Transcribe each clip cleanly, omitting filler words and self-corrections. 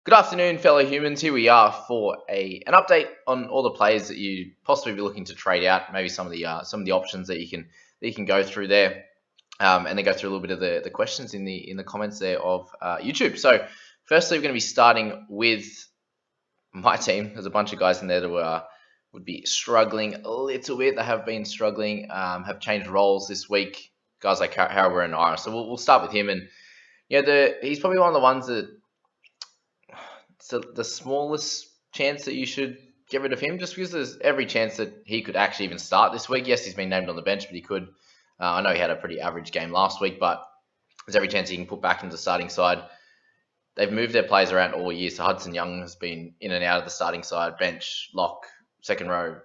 Good afternoon, fellow humans. Here we are for an update on all the players that you possibly be looking to trade out. Maybe some of the options that you can go through there, and then go through a little bit of the questions in the comments there of YouTube. So, firstly, we're going to be starting with my team. There's a bunch of guys in there that would be struggling a little bit. They have been struggling, have changed roles this week. Guys like Harbour and Ira. So we'll start with him, and he's probably one of the ones that the smallest chance that you should get rid of him, just because there's every chance that he could actually even start this week. Yes, he's been named on the bench, but he could. I know he had a pretty average game last week, but there's every chance he can put back into the starting side. They've moved their players around all year, so Hudson Young has been in and out of the starting side, bench, lock, second row,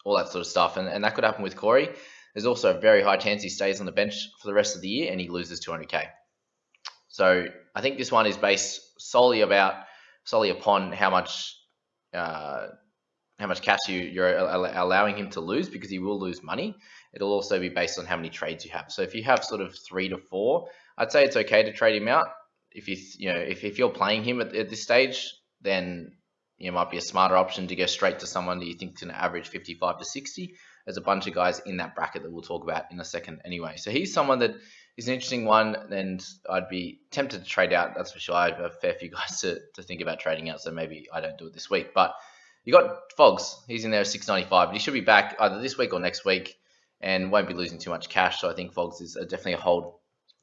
all that sort of stuff, and that could happen with Corey. There's also a very high chance he stays on the bench for the rest of the year and he loses 200k. So I think this one is based solely upon how much cash you're allowing him to lose, because he will lose money. It'll also be based on how many trades you have. So if you have sort of 3 to 4, I'd say it's okay to trade him out. If you're playing him at this stage, then it might be a smarter option to go straight to someone that you think can average 55 to 60. There's a bunch of guys in that bracket that we'll talk about in a second anyway. So he's someone that is an interesting one, and I'd be tempted to trade out, that's for sure. I have a fair few guys to think about trading out, so maybe I don't do it this week. But you got Fogs. He's in there at 695, but he should be back either this week or next week and won't be losing too much cash. So I think Fogs is definitely a hold.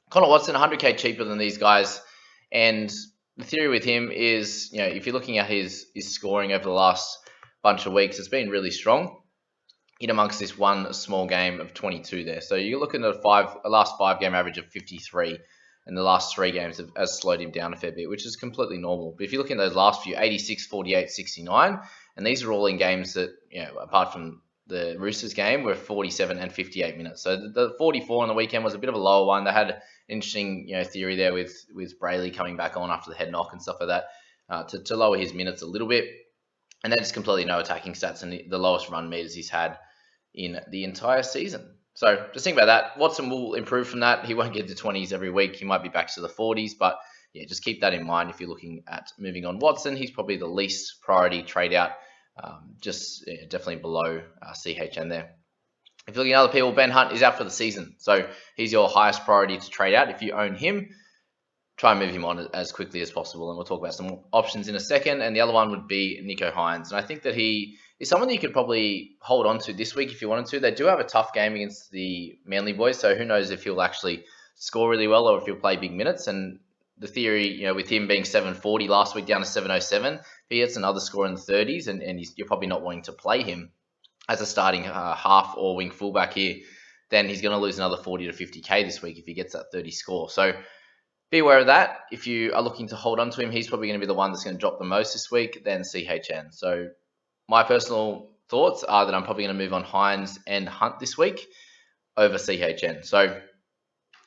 Connor Watson, 100k cheaper than these guys. And the theory with him is, if you're looking at his scoring over the last bunch of weeks, it's been really strong in amongst this one small game of 22 there. So you're looking at a last 5-game average of 53, and the last 3 games has slowed him down a fair bit, which is completely normal. But if you look at those last few, 86, 48, 69, and these are all in games that, apart from the Roosters game, were 47 and 58 minutes. So the 44 on the weekend was a bit of a lower one. They had an interesting, theory there with Brayley coming back on after the head knock and stuff like that, to lower his minutes a little bit. And then just completely no attacking stats, and the lowest run meters he's had in the entire season. So just think about that. Watson will improve from that. He won't get to 20s every week. He might be back to the 40s, but just keep that in mind if you're looking at moving on Watson. He's probably the least priority trade out, definitely below CHN there. If you're looking at other people, Ben Hunt is out for the season, so he's your highest priority to trade out. If you own him, try and move him on as quickly as possible, and we'll talk about some options in a second. And the other one would be Nicho Hynes, and I think that he is someone that you could probably hold on to this week if you wanted to. They do have a tough game against the Manly boys, so who knows if he'll actually score really well or if he'll play big minutes. And the theory, with him being 740 last week down to 707, if he gets another score in the 30s, and you're probably not wanting to play him as a starting half or wing fullback here, then he's going to lose another 40 to 50k this week if he gets that 30 score. So be aware of that. If you are looking to hold on to him, he's probably going to be the one that's going to drop the most this week, then CHN. So my personal thoughts are that I'm probably going to move on Hynes and Hunt this week over CHN. So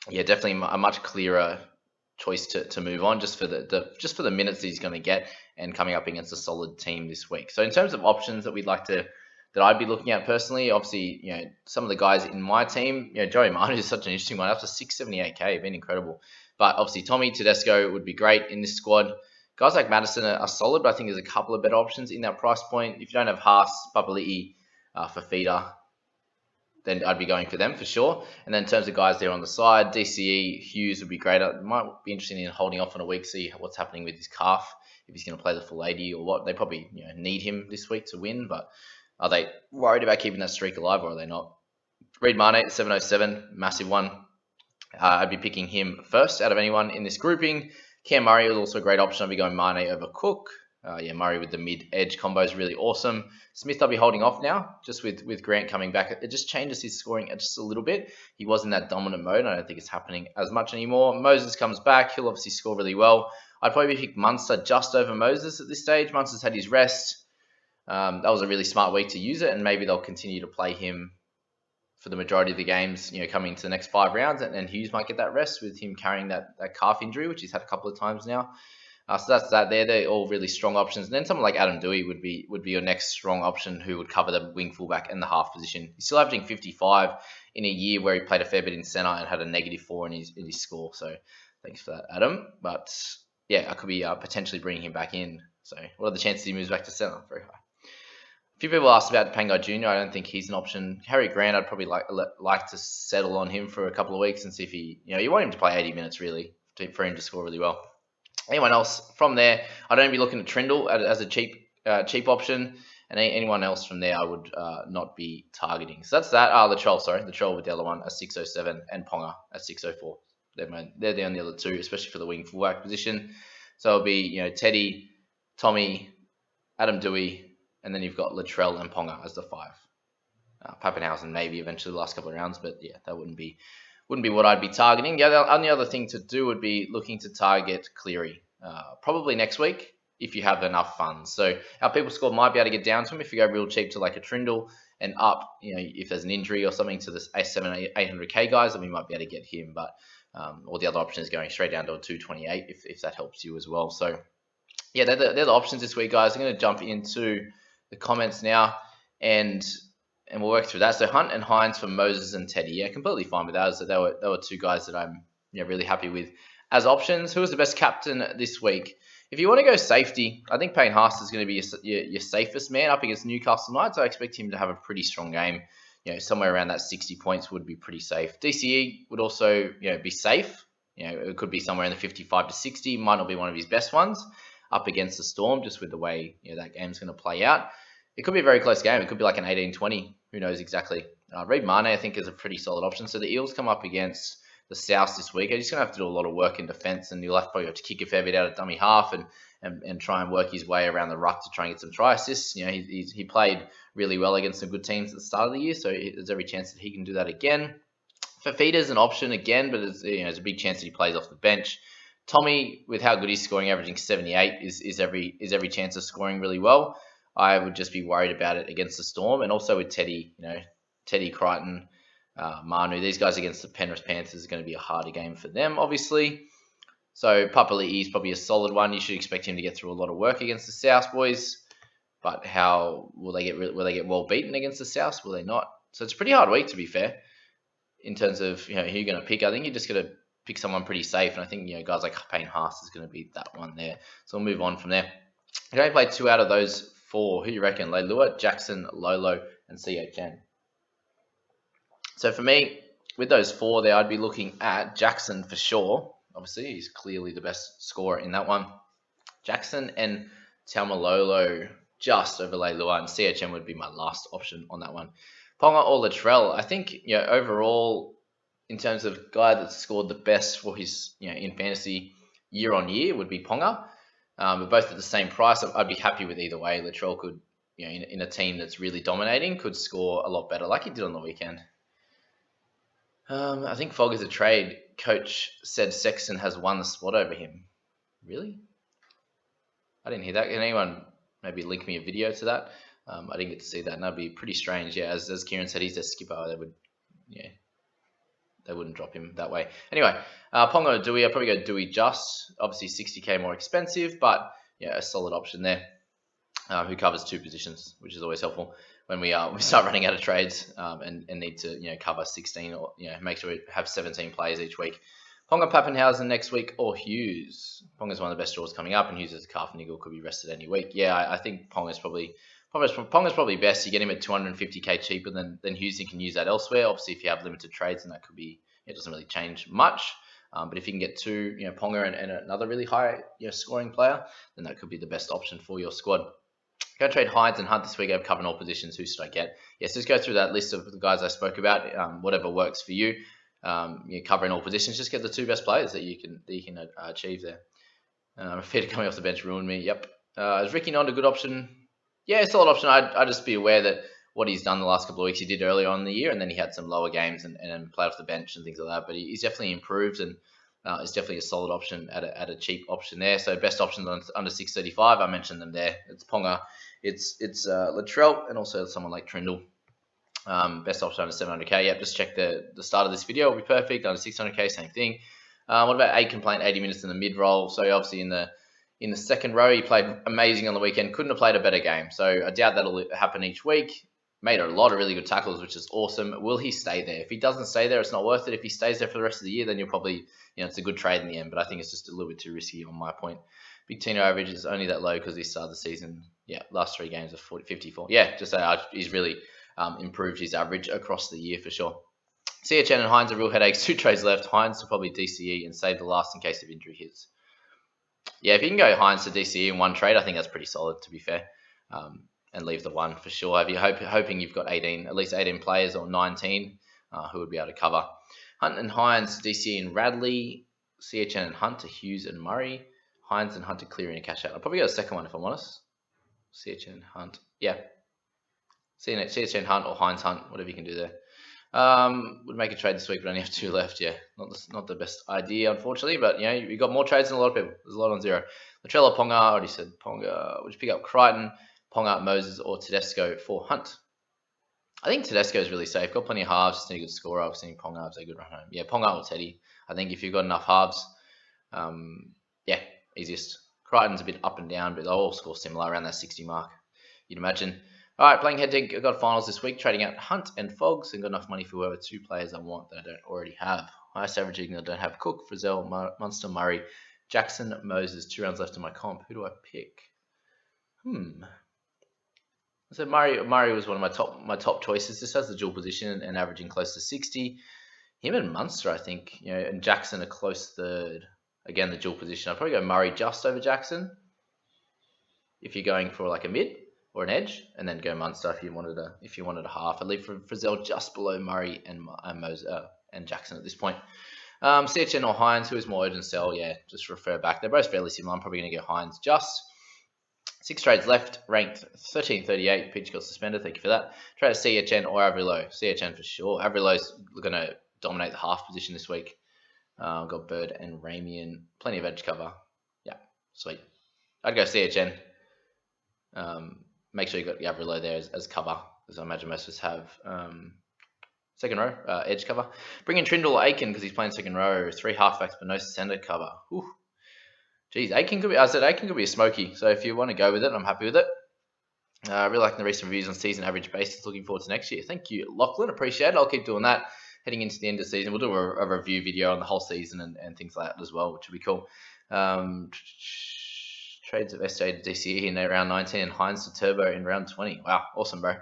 definitely a much clearer choice to move on, just for the minutes that he's going to get and coming up against a solid team this week. So in terms of options that I'd be looking at personally, obviously, some of the guys in my team, Joey Manu is such an interesting one, up to 678k, been incredible. But obviously Tommy Tedesco would be great in this squad. Guys like Madison are solid, but I think there's a couple of better options in that price point. If you don't have Haas, Papali'i, Fafita, then I'd be going for them for sure. And then in terms of guys there on the side, DCE, Hughes would be great. I might be interested in holding off on a week, see what's happening with his calf, if he's going to play the full 80 or what. They probably need him this week to win, but are they worried about keeping that streak alive, or are they not? Reid Mane at 707, massive one. I'd be picking him first out of anyone in this grouping. Cam Murray was also a great option. I'd be going Mane over Cook. Murray with the mid-edge combo is really awesome. Smith, I'll be holding off now, just with Grant coming back. It just changes his scoring just a little bit. He was in that dominant mode. I don't think it's happening as much anymore. Moses comes back. He'll obviously score really well. I'd probably pick Munster just over Moses at this stage. Munster's had his rest. That was a really smart week to use it, and maybe they'll continue to play him for the majority of the games, coming into the next 5 rounds, and Hughes might get that rest with him carrying that calf injury, which he's had a couple of times now. So that's that. They're all really strong options. And then someone like Adam Doueihi would be your next strong option, who would cover the wing fullback and the half position. He's still averaging 55 in a year where he played a fair bit in centre and had a -4 in his score. So thanks for that, Adam. But yeah, I could be potentially bringing him back in. So what are the chances he moves back to centre? Very high. A few people asked about Pangai Jr. I don't think he's an option. Harry Grant, I'd probably like to settle on him for a couple of weeks and see if you want him to play 80 minutes really for him to score really well. Anyone else from there? I'd only be looking at Trindle as a cheap option, and anyone else from there I would not be targeting. So that's that. Latrell with the other one, a 607, and Ponga at 604. They're the only other two, especially for the wing fullback position. So it'll be Teddy, Tommy, Adam Dewey, and then you've got Latrell and Ponga as the 5. Pappenhausen maybe eventually the last couple of rounds, but yeah, that wouldn't be what I'd be targeting. Yeah, the only other thing to do would be looking to target Cleary, probably next week if you have enough funds. So our people score might be able to get down to him if you go real cheap to like a Trindle and up. If there's an injury or something to this 800k guys, then we might be able to get him. But or the other option is going straight down to a 228 if that helps you as well. So yeah, they're the options this week, guys. I'm going to jump into the comments now and we'll work through that. So Hunt and Hines for Moses and Teddy. Yeah, completely fine with that. So they were two guys that I'm really happy with as options. Who was the best captain this week? If you want to go safety, I think Payne Haas is going to be your safest man up against Newcastle Knights. I expect him to have a pretty strong game. Somewhere around that 60 points would be pretty safe. DCE would also be safe. It could be somewhere in the 55 to 60. Might not be one of his best ones up against the Storm, just with the way that game's going to play out. It could be a very close game. It could be like an 18-20. Who knows exactly? Reid Mane, I think, is a pretty solid option. So the Eels come up against the South this week. They're just going to have to do a lot of work in defence, and you'll probably have to kick a fair bit out of dummy half and try and work his way around the ruck to try and get some try assists. He played really well against some good teams at the start of the year, so there's every chance that he can do that again. Fafita's an option again, but there's a big chance that he plays off the bench. Tommy, with how good he's scoring, averaging 78, is every chance of scoring really well. I would just be worried about it against the Storm, and also with Teddy, Teddy Crichton, Manu. These guys against the Penrith Panthers is going to be a harder game for them, obviously. So Papali'i is probably a solid one. You should expect him to get through a lot of work against the South boys, but how will they get well beaten against the South? Will they not? So it's a pretty hard week, to be fair, in terms of who you're going to pick. I think you're just going to pick someone pretty safe, and I think guys like Payne Haas is going to be that one there. So we'll move on from there. You only played 2 out of those 4. Who you reckon? Leilua, Jackson, Lolo, and CHN. So for me, with those 4 there, I'd be looking at Jackson for sure. Obviously, he's clearly the best scorer in that one. Jackson and Taumalolo just over Leilua, and CHN would be my last option on that one. Ponga or Latrell, I think overall, in terms of guy that scored the best for his in fantasy year on year, would be Ponga. But both at the same price, I'd be happy with either way. Latrell could, in a team that's really dominating, could score a lot better, like he did on the weekend. I think Fog is a trade. Coach said Sexton has won the spot over him. Really? I didn't hear that. Can anyone maybe link me a video to that? I didn't get to see that, and that'd be pretty strange. Yeah, as Kieran said, he's a skipper. They wouldn't drop him that way. Anyway, Ponga or Dewey, I'll probably go Dewey just. Obviously 60k more expensive, but a solid option there. Who covers 2 positions, which is always helpful when we start running out of trades and need to cover 16 or make sure we have 17 players each week. Ponga, Pappenhausen next week, or Hughes. Ponga's one of the best draws coming up, and Hughes is a calf niggle, could be rested any week. Yeah, I think Ponga's probably best. You get him at 250k cheaper than Hughes. You can use that elsewhere. Obviously, if you have limited trades, then that could be it doesn't really change much. But if you can get 2, Ponga and another really high scoring player, then that could be the best option for your squad. Go trade Hines and Hunt this week. I've covered all positions. Who should I get? Yes, just go through that list of the guys I spoke about. Whatever works for you. You're covering all positions. Just get the 2 best players that you can achieve there. Fafita coming off the bench ruined me. Yep. Is Ricky Nond a good option? Yeah, solid option. I'd just be aware that what he's done the last couple of weeks, he did earlier on in the year, and then he had some lower games and played off the bench and things like that. But he's definitely improved, and it's definitely a solid option at a cheap option there. So best options under 635, I mentioned them there. It's Ponga, it's Latrell, and also someone like Trindle. Best option under 700k. Yep, just check the start of this video. It'll be perfect. Under 600k, same thing. What about Aitken playing 80 minutes in the mid role? So obviously in the second row, he played amazing on the weekend. Couldn't have played a better game. So I doubt that'll happen each week. made a lot of really good tackles, which is awesome. Will he stay there? If he doesn't stay there, it's not worth it. If he stays there for the rest of the year, then you'll probably, it's a good trade in the end. But I think it's just a little bit too risky on my point. Big Tino average is only that low because he started the season. Yeah, last 3 games of 54. Yeah, just he's really improved his average across the year for sure. CHN and Hines are real headaches. 2 trades left. Hines to probably DCE and save the last in case of injury hits. Yeah, if you can go Hines to DCE in 1 trade, I think that's pretty solid, to be fair. And leave the 1 for sure. If you're hoping you've got at least 18 players or 19 who would be able to cover. Hunt and Hines, DCE and Radley. CHN and Hunt to Hughes and Murray. Hines and Hunt to Cleary and cash out. I'll probably go the second one if I'm honest. CHN Hunt. Yeah. CHN Hunt or Hines Hunt, whatever you can do there. Would make a trade this week, but only have 2 left. Yeah, not the best idea, unfortunately. But you got more trades than a lot of people. There's a lot on 0. Latrell Ponga, I already said Ponga. Would you pick up Crichton, Ponga, Moses, or Tedesco for Hunt? I think Tedesco is really safe. Got plenty of halves. Just need a good scorer. I've seen Ponga have a good run home. Yeah, Ponga or Teddy. I think if you've got enough halves, yeah, easiest. Crichton's a bit up and down, but they'll all score similar around that 60 mark, you'd imagine. All right, playing head to head, got finals this week, trading out Hunt and Fogs, and got enough money for whoever 2 players I want that I don't already have. Highest averaging I don't have Cook, Frizzell, Munster, Murray, Jackson, Moses. 2 rounds left in my comp. Who do I pick? So Murray was one of my top choices. This has the dual position and averaging close to 60. Him and Munster, I think, and Jackson a close third. Again, the dual position. I'd probably go Murray just over Jackson if you're going for like a mid or an edge, and then go Munster if you wanted a half. I'd leave Frizzell just below Murray and Jackson at this point. CHN or Hines, who is more urgent sell? Yeah, just refer back. They're both fairly similar. I'm probably going to go Hines just. 6 trades left, ranked 1338. Peach got suspended. Thank you for that. Trade CHN or Avrilo. CHN for sure. Avrilo's going to dominate the half position this week. Got Bird and Ramian. Plenty of edge cover. Yeah, sweet. I'd go CHN. Make sure you got the Avrilo there as cover, as I imagine most of us have. Second row, edge cover. Bring in Trindle or Aiken because he's playing second row. 3 halfbacks, but no center cover. Whew. Jeez, Aiken could be a smoky. So if you want to go with it, I'm happy with it. Really liking the recent reviews on season average basis. Looking forward to next year. Thank you, Lachlan. Appreciate it. I'll keep doing that. Heading into the end of the season, we'll do a review video on the whole season and things like that as well, which would be cool. Trades of SJ to DCE in round 19 and Hines to Turbo in round 20. Wow, awesome, bro.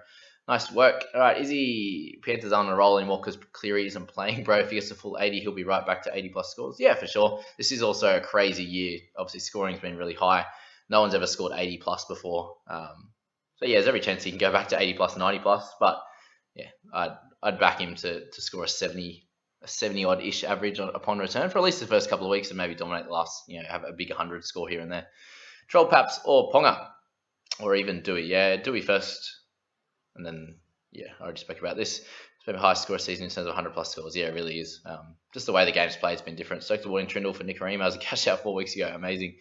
Nice work. All right, Izzy Panthers aren't on a roll anymore because Cleary isn't playing, bro. If he gets a full 80, he'll be right back to 80 plus scores. Yeah, for sure. This is also a crazy year. Obviously, scoring's been really high. No one's ever scored 80 plus before. So yeah, there's every chance he can go back to 80 plus, 90 plus. But yeah, I'd back him to score a 70 odd ish average upon return for at least the first couple of weeks and maybe dominate the last. Have a big 100 score here and there. Troll Paps or Ponga, or even Dewey. Yeah, Dewey first. And then, yeah, I already spoke about this. It's been a high score season in terms of 100 plus scores. Yeah, it really is. Just the way the game's played has been different. Soaked the Warning Trindle for Nicarima as a cash out 4 weeks ago. Amazing.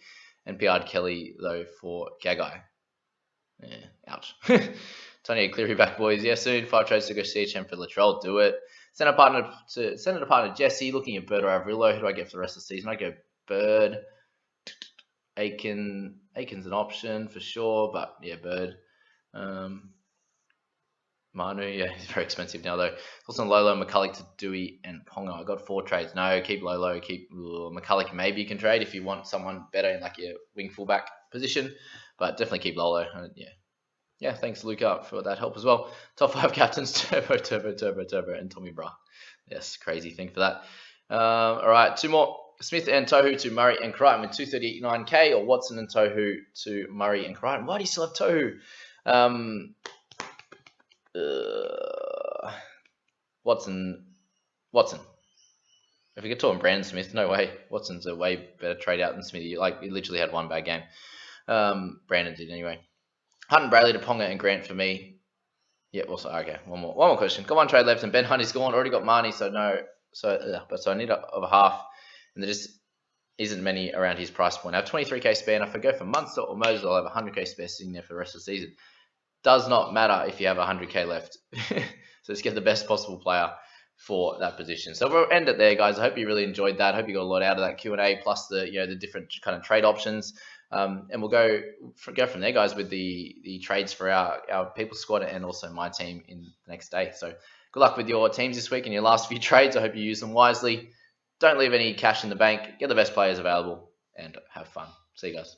And PR'd Kelly, though, for Gagai. Yeah, ouch. Tony Cleary back, boys. Yeah, soon. 5 trades to go CHM for Latrell. Do it. Senator partner Jesse. Looking at Bird or Avrilo. Who do I get for the rest of the season? I go Bird. Aiken's an option for sure. But, yeah, Bird. Manu, yeah, he's very expensive now though. Also Lolo, McCulloch to Dewey and Ponga. I got 4 trades. No, keep Lolo, keep McCulloch. Maybe you can trade if you want someone better in like your wing fullback position, but definitely keep Lolo. Yeah. Thanks Luca for that help as well. Top 5 captains: Turbo, and Tommy Bra. Yes, crazy thing for that. All right, 2 more. Smith and Tohu to Murray and Crichton with 239k, or Watson and Tohu to Murray and Crichton. Why do you still have Tohu? Watson. If you get to him, Brandon Smith, no way. Watson's a way better trade out than Smithy. He literally had 1 bad game. Brandon did anyway. Hunt and Bradley to Ponga and Grant for me. Yeah, also okay. One more question. Got 1 trade left, and Ben Hunt is gone. Already got Marnie, so no. So I need a half, and there just isn't many around his price point. I have 23k spare, and if I go for Munster or Moses, I'll have 100k spare sitting there for the rest of the season. Does not matter if you have 100k left. So just get the best possible player for that position. So we'll end it there, guys. I hope you really enjoyed that. I hope you got a lot out of that Q&A, plus the the different kind of trade options. And we'll go from there, guys, with the trades for our people squad and also my team in the next day. So good luck with your teams this week and your last few trades. I hope you use them wisely. Don't leave any cash in the bank. Get the best players available and have fun. See you guys.